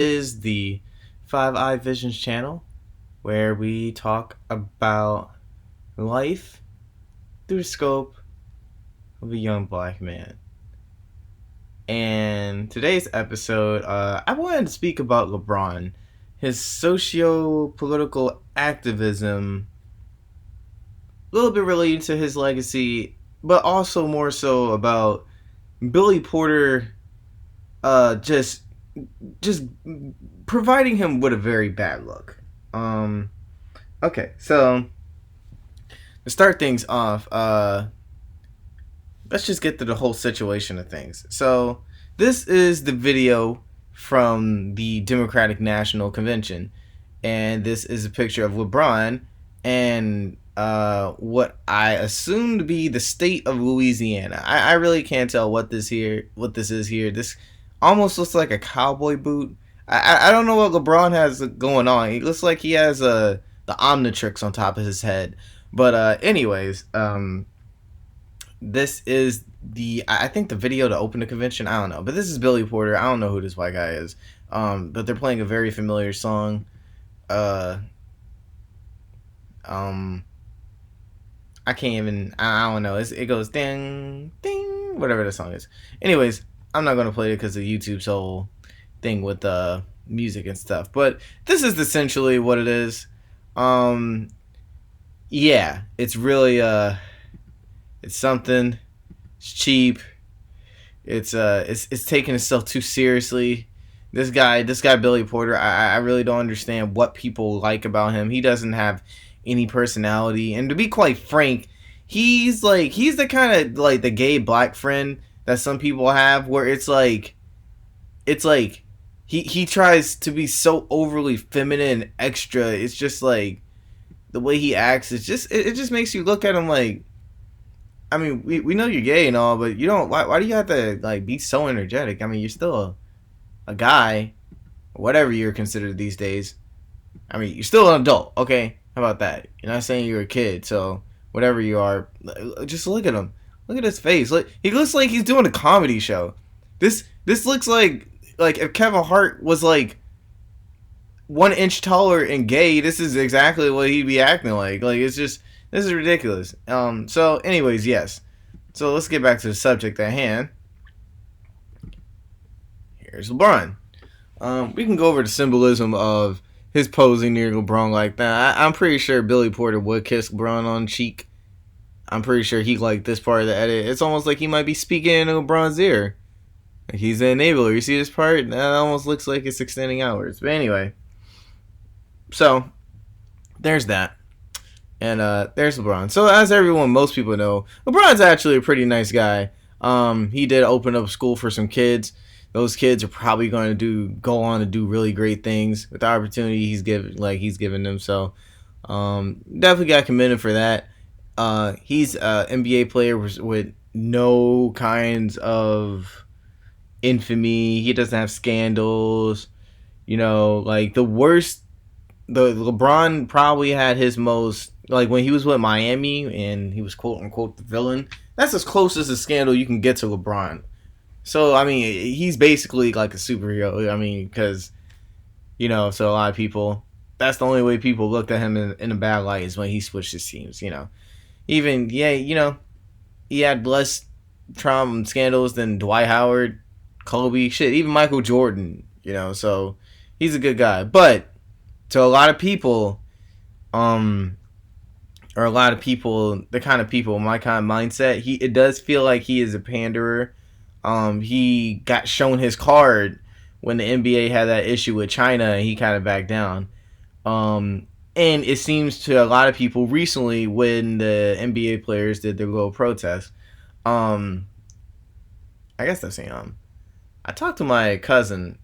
Is the Five Eye Visions channel where we talk about life through the scope of a young black man. And today's episode, I wanted to speak about LeBron, his socio-political activism, a little bit related to his legacy, but also more so about Billy Porter, just providing him with a very bad look. Okay, so to start things off, let's just get to the whole situation of things. So this is the video from the Democratic National Convention, and this is a picture of LeBron and what I assume to be the state of Louisiana. I really can't tell what this is here. This almost looks like a cowboy boot. I don't know what LeBron has going on. He looks like he has the Omnitrix on top of his head. But anyways, this is I think the video to open the convention. I don't know, but this is Billy Porter. I don't know who this white guy is. But they're playing a very familiar song. I can't even. I don't know. It goes ding ding, whatever the song is. Anyways, I'm not gonna play it because of YouTube's whole thing with music and stuff. But this is essentially what it is. Yeah, it's really it's something. It's cheap. It's taking itself too seriously. This guy Billy Porter, I really don't understand what people like about him. He doesn't have any personality, and to be quite frank, he's the kind of like the gay black friend that some people have, where it's like he tries to be so overly feminine and extra. It's just like the way he acts. It just makes you look at him like, I mean, we know you're gay and all, but you don't. Why do you have to like be so energetic? I mean, you're still a guy, whatever you're considered these days. I mean, you're still an adult, okay? How about that? You're not saying you're a kid, so whatever you are, just look at him. Look at his face. Look, he looks like he's doing a comedy show. This looks like if Kevin Hart was like 1 inch taller and gay, this is exactly what he'd be acting like. Like, it's just, this is ridiculous. So anyways, yes. So let's get back to the subject at hand. Here's LeBron. We can go over the symbolism of his posing near LeBron like that. I'm pretty sure Billy Porter would kiss LeBron on the cheek. I'm pretty sure he liked this part of the edit. It's almost like he might be speaking into LeBron's ear. Like he's the enabler. You see this part? That almost looks like it's extending outwards. But anyway. So, there's that. And there's LeBron. So as most people know, LeBron's actually a pretty nice guy. He did open up school for some kids. Those kids are probably going to go on to do really great things with the opportunity he's given them. So definitely got commended for that. He's an NBA player with no kinds of infamy. He doesn't have scandals. You know, like the worst. The LeBron probably had his most, like when he was with Miami and he was quote unquote the villain. That's as close as a scandal you can get to LeBron. So, I mean, he's basically like a superhero. I mean, because, you know, so a lot of people, that's the only way people looked at him in a bad light is when he switched his teams, you know. Even, yeah, you know, he had less trauma and scandals than Dwight Howard, Kobe, shit, even Michael Jordan, you know. So, he's a good guy. But, to a lot of people, the kind of people, my kind of mindset, it does feel like he is a panderer. He got shown his card when the NBA had that issue with China, and he kind of backed down. And it seems to a lot of people recently when the NBA players did their little protest. I guess that's I talked to my cousin,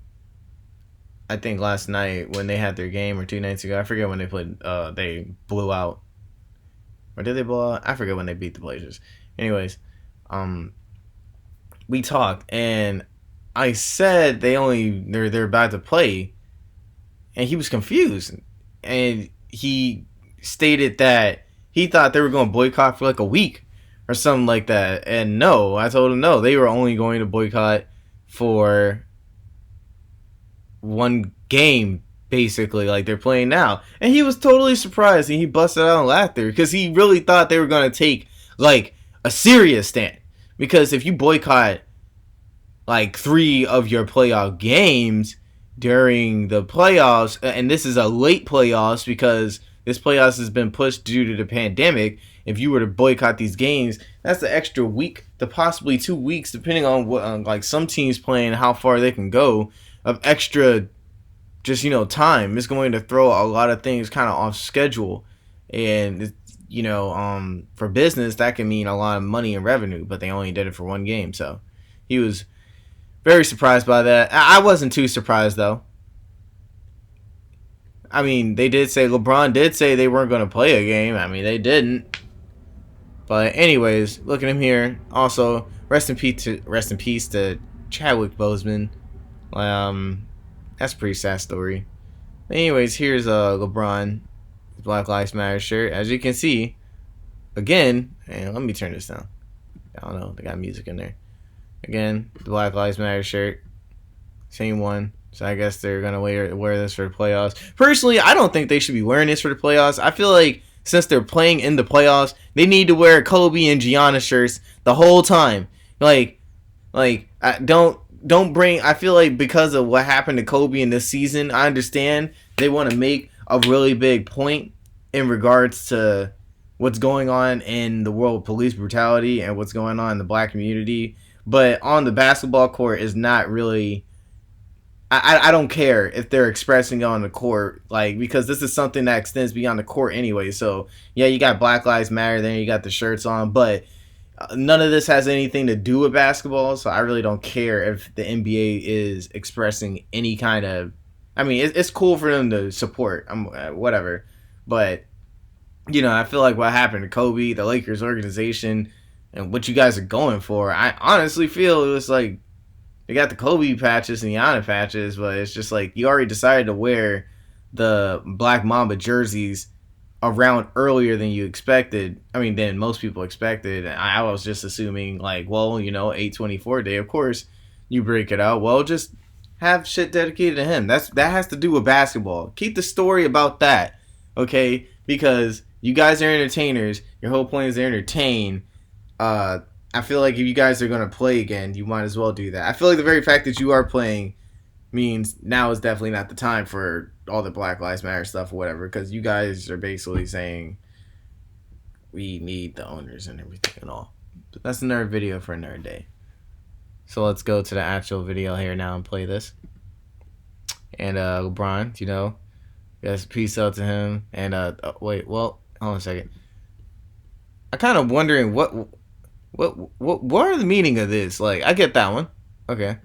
I think last night when they had their game, or 2 nights ago. I forget when they played. They blew out, or did they blow out? I forget when they beat the Blazers. Anyways, we talked, and I said they're about to play, and he was confused, and he stated that he thought they were going to boycott for like a week or something like that. And no, I told him no, they were only going to boycott for one game basically, like they're playing now. And he was totally surprised and he busted out in laughter because he really thought they were going to take like a serious stand. Because if you boycott like 3 of your playoff games during the playoffs, and this is a late playoffs because this playoffs has been pushed due to the pandemic. If you were to boycott these games, that's an extra week to possibly 2 weeks, depending on what like some teams playing, how far they can go, of extra just time. It's going to throw a lot of things kind of off schedule, and for business that can mean a lot of money and revenue, but they only did it for one game. So he was very surprised by that. I wasn't too surprised though. I mean, LeBron did say they weren't going to play a game. I mean, they didn't. But anyways, look at him here. Also, rest in peace to Chadwick Boseman. That's a pretty sad story. Anyways, here's LeBron, his Black Lives Matter shirt. As you can see, again, and let me turn this down. I don't know, they got music in there. Again, the Black Lives Matter shirt, same one. So I guess they're gonna wear this for the playoffs. Personally, I don't think they should be wearing this for the playoffs. I feel like since they're playing in the playoffs, they need to wear Kobe and Gianna shirts the whole time. Don't bring. I feel like because of what happened to Kobe in this season, I understand they want to make a really big point in regards to what's going on in the world of police brutality and what's going on in the black community. But on the basketball court is not really. I don't care if they're expressing it on the court, because this is something that extends beyond the court anyway. So yeah, you got Black Lives Matter, then you got the shirts on, but none of this has anything to do with basketball. So I really don't care if the NBA is expressing any kind of. I mean, it's cool for them to support. Whatever, but I feel like what happened to Kobe, the Lakers organization, and what you guys are going for, I honestly feel it was like. They got the Kobe patches and the Gianna patches, but it's just like you already decided to wear the Black Mamba jerseys around earlier than you expected. I mean, than most people expected. I was just assuming 8/24 day. Of course, you break it out. Well, just have shit dedicated to him. That has to do with basketball. Keep the story about that, okay? Because you guys are entertainers. Your whole point is to entertain. I feel like if you guys are going to play again, you might as well do that. I feel like the very fact that you are playing means now is definitely not the time for all the Black Lives Matter stuff or whatever, because you guys are basically saying we need the owners and everything and all. But that's another video for another day. So let's go to the actual video here now and play this. And LeBron, yes, peace out to him. And wait, well, hold on a second. I'm kind of wondering what are the meaning of this? I get that one. Okay.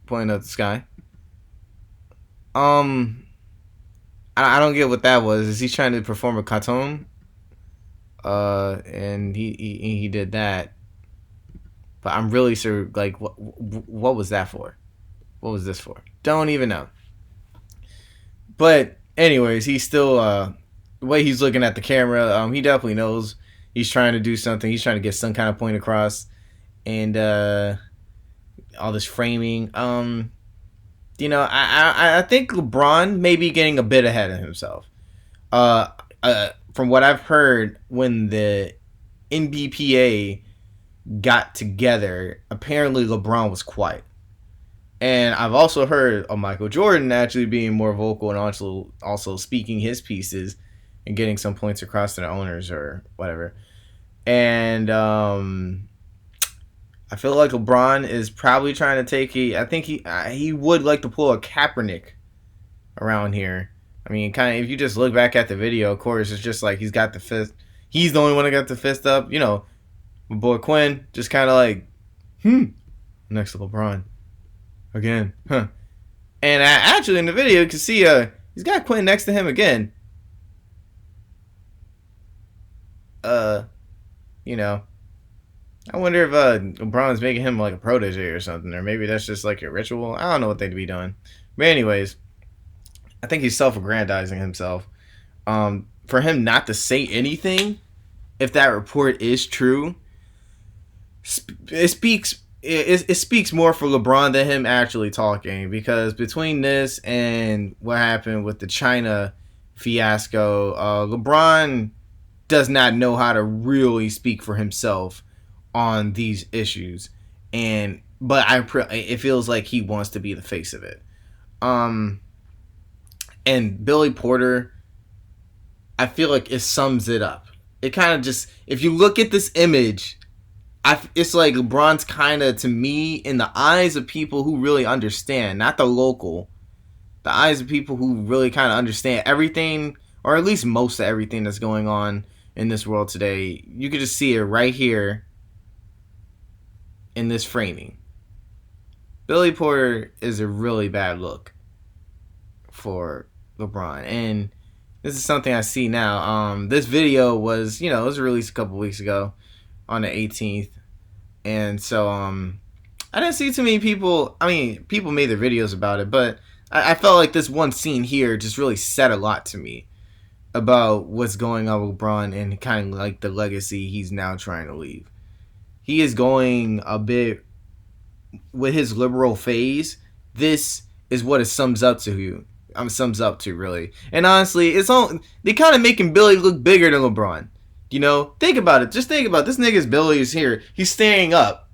Pointing at the sky. I don't get what that was. Is he trying to perform a cartoon? And he did that. But I'm really sure, what was that for? What was this for? Don't even know. But anyways, he's still the way he's looking at the camera, he definitely knows he's trying to do something. He's trying to get some kind of point across. And all this framing. I think LeBron may be getting a bit ahead of himself. From what I've heard, when the NBPA got together, apparently LeBron was quiet. And I've also heard of Michael Jordan actually being more vocal and also speaking his pieces and getting some points across to the owners or whatever. And I feel like LeBron is probably trying to take I think he would like to pull a Kaepernick around here. I mean, kind of, if you just look back at the video, of course, it's just like he's got the fist. He's the only one that got the fist up. My boy Quinn just kind of next to LeBron. Again. Huh. And actually in the video, you can see he's got Quinn next to him again. I wonder if LeBron's making him like a protege or something, or maybe that's just like a ritual. I don't know what they'd be doing. But anyways, I think he's self-aggrandizing himself. For him not to say anything, if that report is true, it speaks it speaks more for LeBron than him actually talking, because between this and what happened with the China fiasco, LeBron does not know how to really speak for himself on these issues, but it feels like he wants to be the face of it. And Billy Porter, I feel like it sums it up. It kind of just, if you look at this image, it's like LeBron's kind of, to me, in the eyes of people who really understand, not the local, the eyes of people who really kind of understand everything, or at least most of everything that's going on in this world today. You can just see it right here in this framing. Billy Porter is a really bad look for LeBron, and this is something I see now. This video was, it was released a couple weeks ago on the 18th, and so I didn't see too many people. I mean, people made their videos about it, but I felt like this one scene here just really said a lot to me about what's going on with LeBron and kind of like the legacy he's now trying to leave. He is going a bit with his liberal phase. This is what it sums up to really. And honestly, they kind of making Billy look bigger than LeBron. Think about it. Just think about it. This nigga's Billy is here. He's standing up,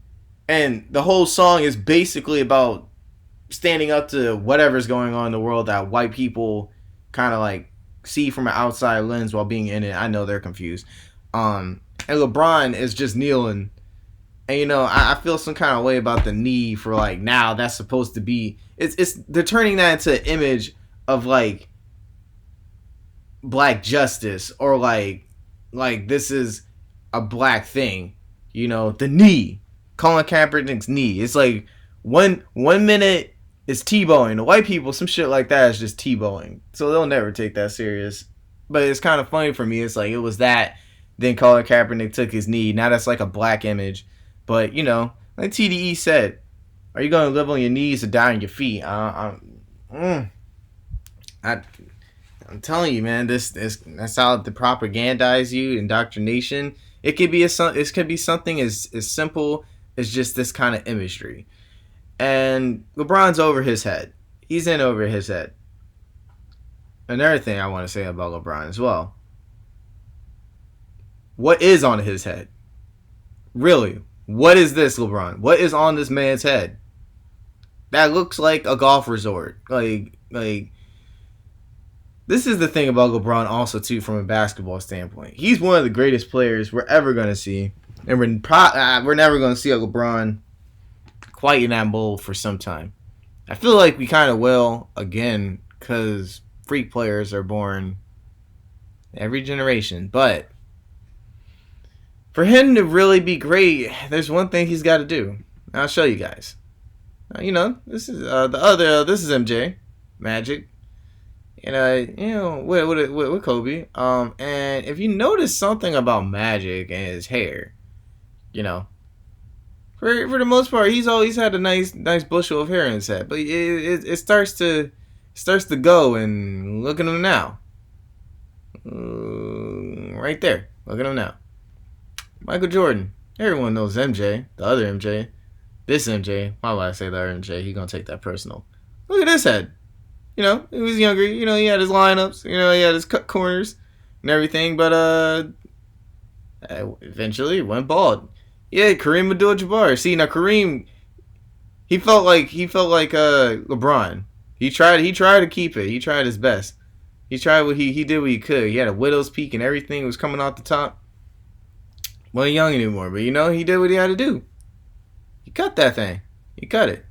and the whole song is basically about standing up to whatever's going on in the world that white people kind of like see from an outside lens while being in it. I know they're confused. And LeBron is just kneeling. And I feel some kind of way about the knee for like, now that's supposed to be, they're turning that into an image of like black justice, or like this is a black thing. The knee, Colin Kaepernick's knee. It's like one minute it's T-bowing. The white people, some shit like that is just T-bowing. So they'll never take that serious. But it's kind of funny for me. It's like, it was that, then Colin Kaepernick took his knee. Now that's like a black image. But, like TDE said, are you going to live on your knees or die on your feet? I'm telling you, man, that's how they propagandize you, indoctrination. It could be something as simple as just this kind of imagery. And LeBron's over his head. He's in over his head. Another thing I want to say about LeBron as well. What is on his head? Really? What is this, LeBron? What is on this man's head? That looks like a golf resort. Like this is the thing about LeBron also too, from a basketball standpoint. He's one of the greatest players we're ever going to see. And we're never going to see a LeBron quite in that mold for some time. I feel like we kind of will again, because freak players are born every generation. But for him to really be great, there's one thing he's got to do. I'll show you guys. This is this is MJ, Magic, and with Kobe. And if you notice something about Magic and his hair, for the most part, he's always had a nice bushel of hair in his head. But it starts to go, and look at him now. Right there. Look at him now. Michael Jordan. Everyone knows MJ. The other MJ. This MJ. Why would I say the other MJ? He gonna take that personal. Look at his head. He was younger. He had his lineups. He had his cut corners and everything. But eventually went bald. Yeah, Kareem Abdul-Jabbar. See, now Kareem, he felt like LeBron. He tried to keep it. He tried his best. He tried he did what he could. He had a widow's peak and everything was coming out the top. Wasn't young anymore, but he did what he had to do. He cut that thing. He cut it.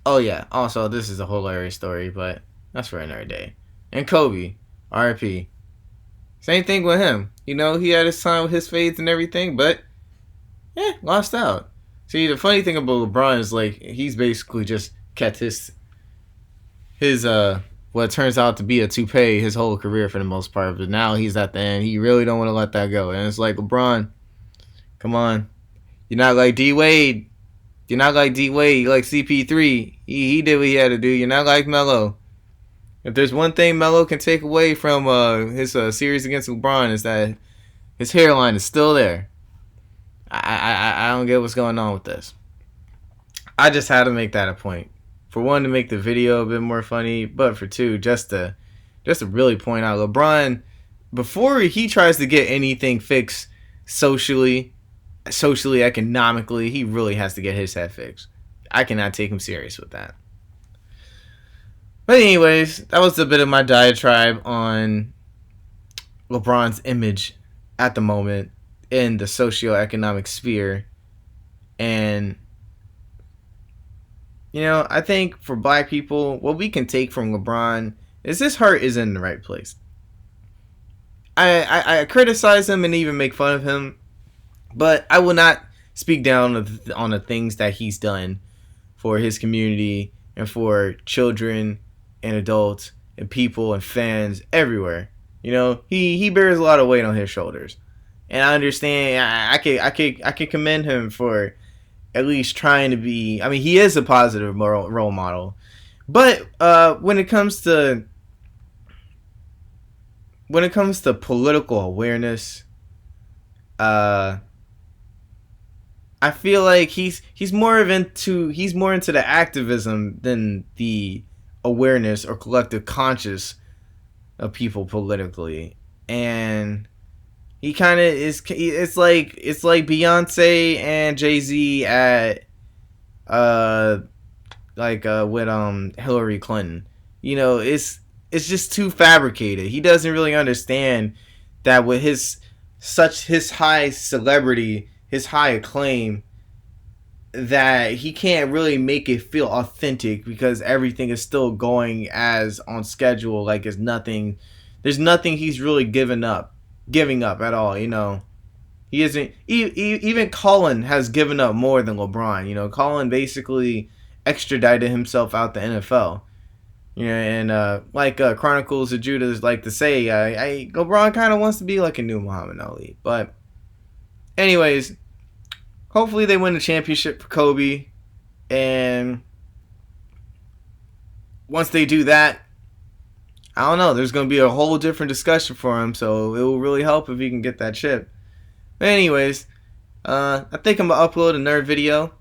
Oh yeah. Also, this is a hilarious story, but that's for another day. And Kobe, R.I.P. Same thing with him. He had his time with his fades and everything, but lost out. See, the funny thing about LeBron is like he's basically just kept his what turns out to be a toupee his whole career for the most part, but now he's at the end. He really don't want to let that go. And it's like, LeBron, come on. You're not like D-Wade. You're not like D-Wade. You're like CP3. He did what he had to do. You're not like Melo. If there's one thing Melo can take away from his series against LeBron, is that his hairline is still there. I don't get what's going on with this. I just had to make that a point. For one, to make the video a bit more funny, but for two, just to really point out LeBron, before he tries to get anything fixed socially, economically, he really has to get his head fixed. I cannot take him serious with that. But anyways, that was a bit of my diatribe on LeBron's image at the moment in the socio-economic sphere. And, you know, I think for black people, what we can take from LeBron is his heart is in the right place. I criticize him and even make fun of him, but I will not speak down on the things that he's done for his community and for children and adults and people and fans everywhere. You know, he bears a lot of weight on his shoulders, and I understand. I could commend him for at least trying to be. I mean, he is a positive role model, but when it comes to political awareness, I feel like he's more into the activism than the awareness or collective conscious of people politically. And he kind of is. It's like Beyonce and Jay-Z at with Hillary Clinton. You know, it's just too fabricated. He doesn't really understand that with his high celebrity, his high acclaim, that he can't really make it feel authentic because everything is still going as on schedule. Like there's nothing he's really giving up at all. You know, he isn't. Even Colin has given up more than LeBron. You know, Colin basically extradited himself out the NFL. Yeah, and Chronicles of Judah like to say, LeBron kind of wants to be like a new Muhammad Ali. But anyways, hopefully they win the championship for Kobe. And once they do that, I don't know, there's going to be a whole different discussion for him. So it will really help if he can get that chip. But anyways, I think I'm going to upload another video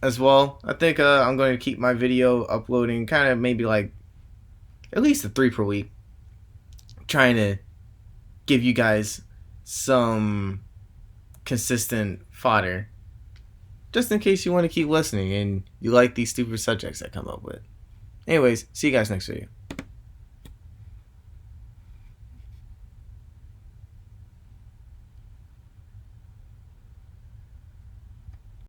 as well. I think I'm going to keep my video uploading kind of maybe like at least 3 per week, trying to give you guys some consistent fodder, just in case you want to keep listening and you like these stupid subjects I come up with. Anyways, see you guys next video.